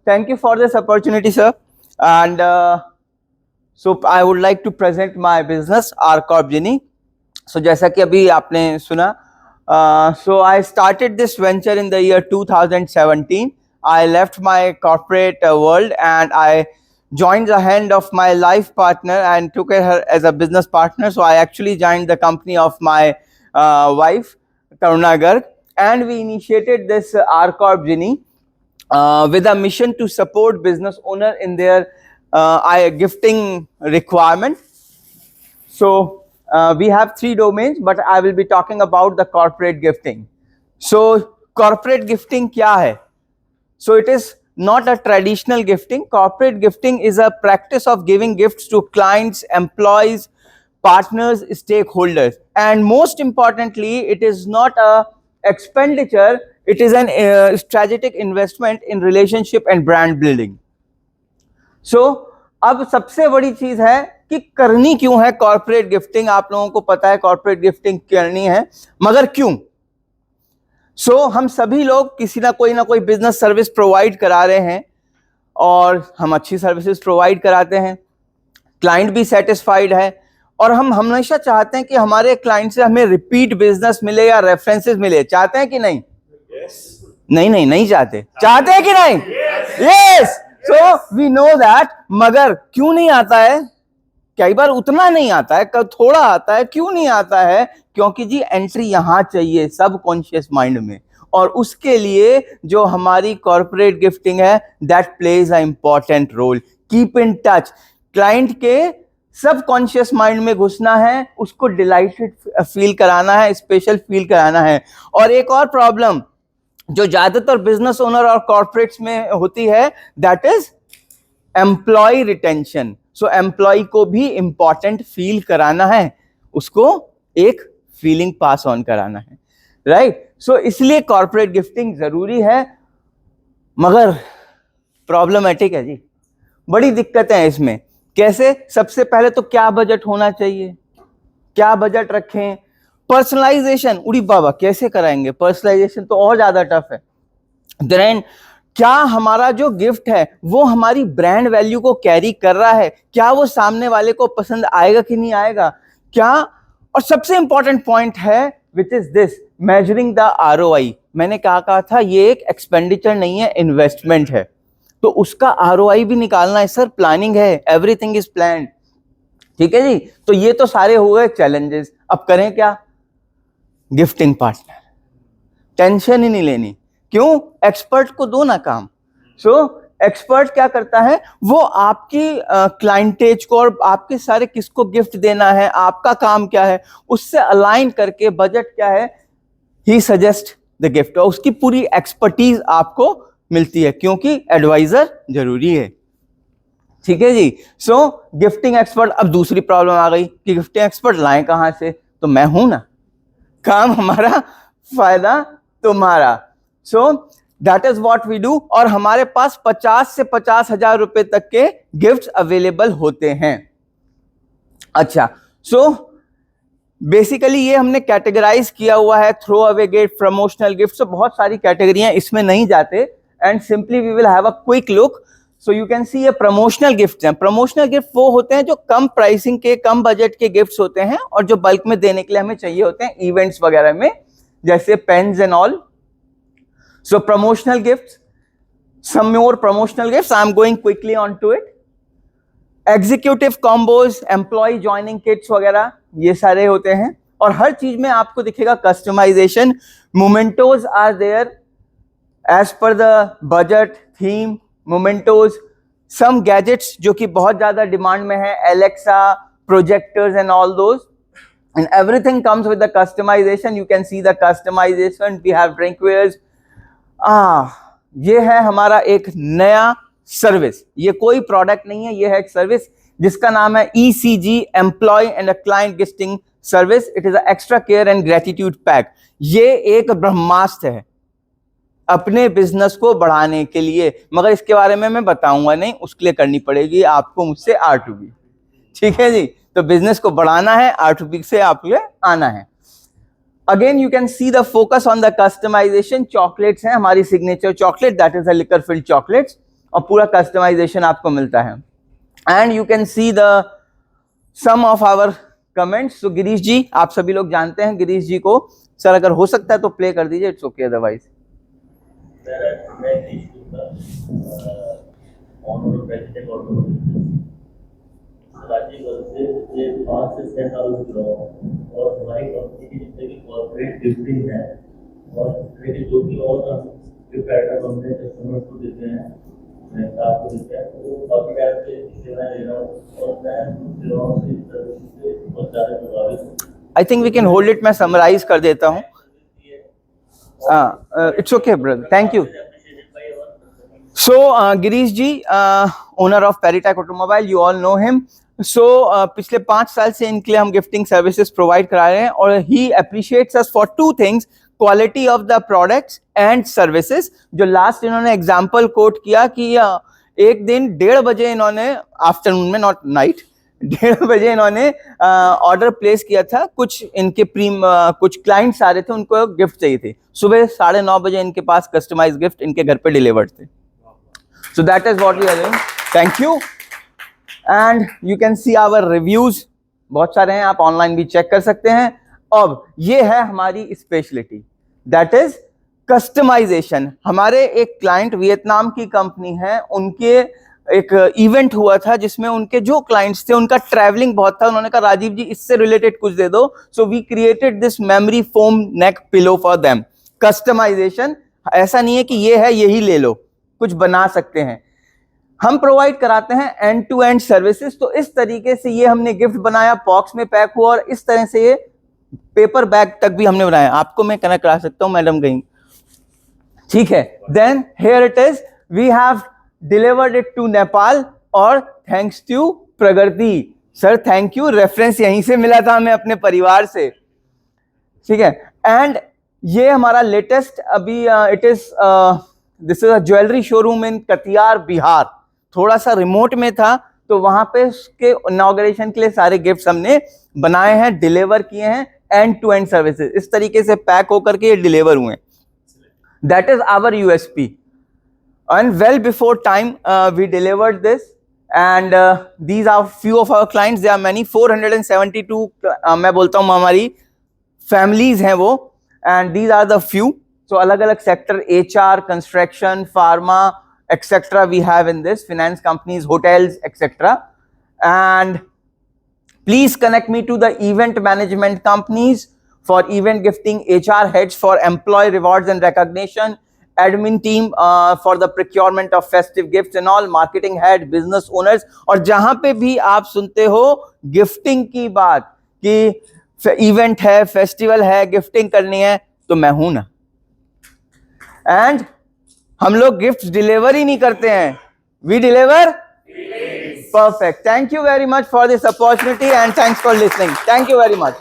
thank you for this opportunity, sir. And so I would like to present my business, R Corp Genie. So जैसा कि अभी आपने सुना, so I started this venture in the year 2017. I left my corporate world and I joined the hand of my life partner and took her as a business partner. So I actually joined the company of my wife, Karuna Garg, and we initiated this R Corp Genie with a mission to support business owner in their gifting requirement. So we have 3 domains, but I will be talking about the corporate gifting. So corporate gifting क्या है? So it is not a traditional gifting. Corporate gifting is a practice of giving gifts to clients, employees, partners, stakeholders, and most importantly, it is not a expenditure. It is an strategic investment in relationship and brand building. So अब सबसे बड़ी चीज है कि करनी क्यों है corporate gifting. आप लोगों को पता है कॉर्पोरेट गिफ्टिंग करनी है, मगर क्यों? हम सभी लोग किसी ना कोई बिजनेस सर्विस प्रोवाइड करा रहे हैं और हम अच्छी सर्विसेज प्रोवाइड कराते हैं, क्लाइंट भी सेटिस्फाइड है और हम हमेशा चाहते हैं कि हमारे क्लाइंट से हमें रिपीट बिजनेस मिले या रेफरेंसेस मिले. चाहते हैं कि नहीं? नहीं चाहते हैं कि नहीं? Yes. So we know that. मगर क्यों नहीं आता है? कई बार उतना नहीं आता है, थोड़ा आता है. क्यों नहीं आता है? क्योंकि जी एंट्री यहां चाहिए सब कॉन्शियस माइंड में, और उसके लिए जो हमारी कॉर्पोरेट गिफ्टिंग है that plays a important role. Keep in touch. Client के सब कॉन्शियस माइंड में घुसना है, उसको डिलाइटेड फील कराना है, स्पेशल फील कराना है. और एक और प्रॉब्लम जो ज्यादातर बिजनेस ओनर और कॉर्पोरेट्स में होती है that is employee retention. So employee को भी इंपॉर्टेंट फील कराना है, उसको एक फीलिंग पास ऑन कराना है, राइट? सो इसलिए कॉर्पोरेट गिफ्टिंग जरूरी है, मगर प्रॉब्लमेटिक है जी. बड़ी दिक्कतें हैं इसमें. कैसे? सबसे पहले तो क्या बजट होना चाहिए, क्या बजट रखें? पर्सनलाइजेशन, उड़ी बाबा कैसे कराएंगे? पर्सनलाइजेशन तो और ज्यादा टफ है. देन क्या हमारा जो गिफ्ट है वो हमारी ब्रांड वैल्यू को कैरी कर रहा है? क्या वो सामने वाले को पसंद आएगा कि नहीं आएगा? क्या? और सबसे इंपॉर्टेंट पॉइंट है which is this, measuring the ROI. मैंने कहा था ये एक एक्सपेंडिचर नहीं है, इन्वेस्टमेंट है, तो उसका ROI भी निकालना है. सर प्लानिंग है, एवरीथिंग इज प्लान्ड. ठीक है जी. तो ये तो सारे हो गए चैलेंजेस. अब करें क्या? Gifting partner. टेंशन ही नहीं लेनी. क्यों? एक्सपर्ट को दो ना काम. एक्सपर्ट क्या करता है, वो आपकी क्लाइंटेज को और आपके सारे किसको गिफ्ट देना है, आपका काम क्या है, उससे अलाइन करके बजट क्या है, ही सजेस्ट द गिफ्ट, और उसकी पूरी एक्सपर्टीज आपको मिलती है, क्योंकि एडवाइजर जरूरी है. ठीक है जी. Gifting expert. अब दूसरी प्रॉब्लम आ गई कि गिफ्टिंग एक्सपर्ट लाएं कहां से? तो मैं हूं ना, काम हमारा, फायदा तुम्हारा. That is what we do. और हमारे पास 50 से 50,000 रुपए तक के गिफ्ट्स अवेलेबल होते हैं. अच्छा, बेसिकली ये हमने कैटेगराइज किया हुआ है, throw away gift, promotional gift. बहुत सारी कैटेगरियां, इसमें नहीं जाते, and simply we will have a quick look. So you can see ये प्रमोशनल गिफ्ट हैं. प्रमोशनल गिफ्ट वो होते हैं जो कम प्राइसिंग के, कम बजट के गिफ्ट्स होते हैं और जो बल्क में देने के लिए हमें चाहिए होते हैं इवेंट्स वगैरह में, जैसे pens and all. So promotional gifts, some more promotional gifts. I'm going quickly on to it. Executive combos, employee joining kits वगैरह ये सारे होते हैं. और हर चीज में आपको दिखेगा customisation. Mementos are there as per the budget, theme, mementos. Some gadgets जो कि बहुत ज्यादा डिमांड में है, Alexa, projectors and all those. And everything comes with the customization. You can see the customization. We have drinkwares. ये है हमारा एक नया सर्विस. ये कोई प्रोडक्ट नहीं है, ये है एक सर्विस जिसका नाम है ECG, employee and client gifting service. It is a extra care and gratitude pack. ये एक ब्रह्मास्त्र है अपने बिजनेस को बढ़ाने के लिए, मगर इसके बारे में मैं बताऊंगा नहीं, उसके लिए करनी पड़ेगी आपको मुझसे R2B. ठीक है जी. तो बिजनेस को बढ़ाना है, R2B से आपको आना है. Again, you can see the focus on the customization. Chocolates हैं हमारी signature chocolate, that is a liquor filled chocolates. और पूरा कस्टमाइजेशन आपको मिलता है। And you can see the some of our comments. तो गिरीश जी, आप सभी लोग जानते हैं गिरीश जी को, सर अगर हो सकता है तो प्ले कर दीजिए, इट्स ओके अदरवाइज। राजीव 5 से 6 साल और हमारी कंपनी की जितने भी कॉर्पोरेट गिफ्टिंग है और जो भी और जो पैटर्न हमने कस्टमर्स को देते हैं, आपको देते हैं, वो काफी टाइम से सेवाएं ले रहा हूँ और मैं सेवाओं से बहुत ज़्यादा प्रभावित हूँ। I think we can hold it, मैं समराइज कर देता हूँ। It's okay brother, thank you. So Girish ji, owner of Peritech Automobile, you all know him. So पिछले 5 साल से इनके लिए हम गिफ्टिंग सर्विसेज प्रोवाइड करा रहे हैं और he appreciates us for 2 things, quality of the products and services। जो लास्ट इन्होंने एग्जांपल कोट किया कि एक दिन 1:30 बजे इन्होंने, आफ्टरनून में नॉट नाइट, 1:30 बजे इन्होंने ऑर्डर प्लेस किया था। कुछ इनके कुछ क्लाइंट्स आ रहे थे, उनको गिफ्ट चाहिए थे। सुबह 9:30 बजे इनके पास कस्टमाइज गिफ्ट इनके घर पे डिलीवर्ड थे। So that is what we are doing. Thank you. And you can see our reviews. बहुत सारे हैं, आप ऑनलाइन भी चेक कर सकते हैं। अब ये है हमारी स्पेशलिटी, दैट इज कस्टमाइजेशन। हमारे एक क्लाइंट वियतनाम की कंपनी है, उनके एक इवेंट हुआ था जिसमें उनके जो क्लाइंट्स थे उनका ट्रैवलिंग बहुत था। उन्होंने कहा राजीव जी इससे रिलेटेड कुछ दे दो। So we created this memory foam neck pillow for them. Customisation ऐसा नहीं है कि ये है यही ले लो, कुछ बना सकते हैं। हम प्रोवाइड कराते हैं एंड टू एंड सर्विसेज। तो इस तरीके से ये हमने गिफ्ट बनाया, बॉक्स में पैक हुआ और इस तरह से ये पेपर बैग तक भी हमने बनाया। आपको मैं कनेक्ट करा सकता हूं, मैडम गई, ठीक है। Then here it is, we have delivered it to Nepal और thanks to Pragati. Sir thank you, reference यहीं से मिला था हमें अपने परिवार से, ठीक है। एंड ये हमारा लेटेस्ट अभी it is this is a jewellery showroom in Katihar Bihar. थोड़ा सा रिमोट में था, तो वहां पे उसके इनॉग्रेशन के लिए सारे गिफ्ट्स हमने बनाए हैं, डिलीवर किए हैं, एंड टू एंड सर्विसेज इस तरीके से पैक होकर के ये डिलीवर हुए। That is our USP. And well before time we delivered this and these are few of our clients, they are many, 472 मैं बोलता हूं हमारी फैमिलीज हैं वो, and these are the few. So अलग अलग sector, HR, construction, pharma, etc. we have in this, finance companies, hotels, etc. And please connect me to the event management companies for event gifting, HR heads for employee rewards and recognition, admin team for the procurement of festive gifts and all, marketing head, business owners। और जहां पे भी आप सुनते हो gifting की बात कि इवेंट है, फेस्टिवल है, गिफ्टिंग करनी है, तो मैं हूं ना। एंड हम लोग गिफ्ट डिलीवर ही नहीं करते हैं, we deliver. Perfect, thank you very much for this opportunity and thanks for listening, thank you very much.